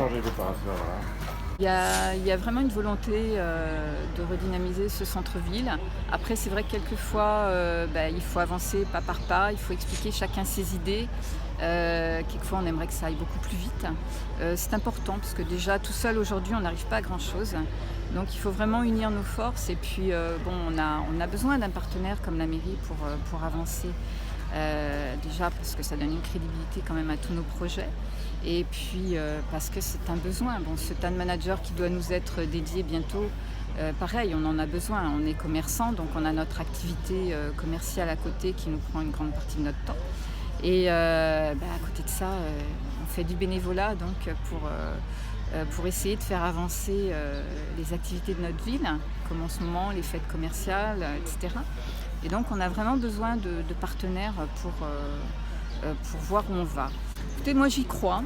changer l'opérateur là? Il y a vraiment une volonté de redynamiser ce centre-ville. Après, c'est vrai que quelquefois, il faut avancer pas par pas, il faut expliquer chacun ses idées. Quelquefois, on aimerait que ça aille beaucoup plus vite. C'est important parce que déjà, tout seul aujourd'hui, on n'arrive pas à grand-chose. Donc, il faut vraiment unir nos forces. Et puis, on a besoin d'un partenaire comme la mairie pour avancer. Déjà parce que ça donne une crédibilité quand même à tous nos projets. Et puis parce que c'est un besoin. Bon, ce TAN manager qui doit nous être dédié bientôt, pareil, on en a besoin. On est commerçant, donc on a notre activité commerciale à côté qui nous prend une grande partie de notre temps. Et à côté de ça, on fait du bénévolat donc pour essayer de faire avancer les activités de notre ville, comme en ce moment les fêtes commerciales, etc. Et donc on a vraiment besoin de partenaires pour voir où on va. Écoutez, moi j'y crois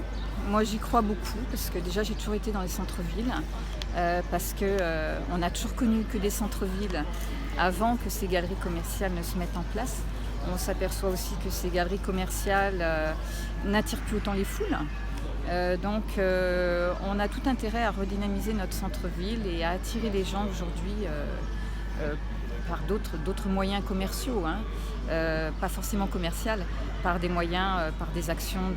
beaucoup parce que déjà j'ai toujours été dans les centres-villes, parce qu'on a toujours connu que des centres-villes avant que ces galeries commerciales ne se mettent en place. On s'aperçoit aussi que ces galeries commerciales n'attirent plus autant les foules. Donc on a tout intérêt à redynamiser notre centre-ville et à attirer les gens aujourd'hui par d'autres moyens commerciaux, pas forcément commerciaux, par des moyens, par des actions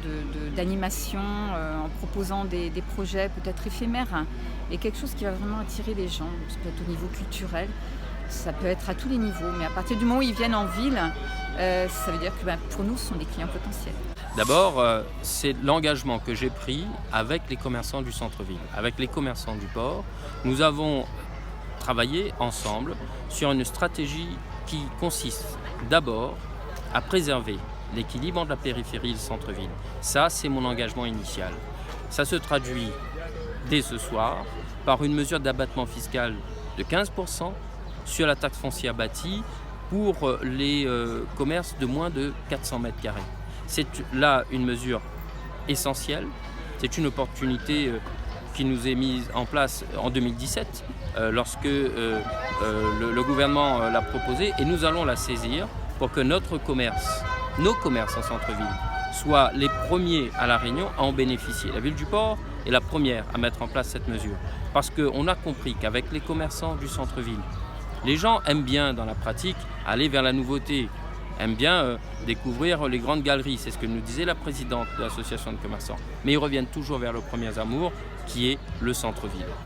d'animation, en proposant des projets peut-être éphémères, et quelque chose qui va vraiment attirer les gens. Ça peut être au niveau culturel, ça peut être à tous les niveaux, mais à partir du moment où ils viennent en ville, ça veut dire que pour nous, ce sont des clients potentiels. D'abord, c'est l'engagement que j'ai pris avec les commerçants du centre-ville, avec les commerçants du port. Nous avons travaillé ensemble sur une stratégie qui consiste d'abord à préserver l'équilibre entre la périphérie et le centre-ville. Ça, c'est mon engagement initial. Ça se traduit dès ce soir par une mesure d'abattement fiscal de 15% sur la taxe foncière bâtie pour les commerces de moins de 400 mètres carrés. C'est là une mesure essentielle, c'est une opportunité qui nous est mise en place en 2017 lorsque le gouvernement l'a proposée, et nous allons la saisir pour que notre commerce, nos commerces en centre-ville, soient les premiers à La Réunion à en bénéficier. La ville du port est la première à mettre en place cette mesure parce qu'on a compris qu'avec les commerçants du centre-ville, les gens aiment bien dans la pratique aller vers la nouveauté, aiment bien découvrir les grandes galeries, c'est ce que nous disait la présidente de l'association de commerçants. Mais ils reviennent toujours vers leurs premiers amours, qui est le centre-ville.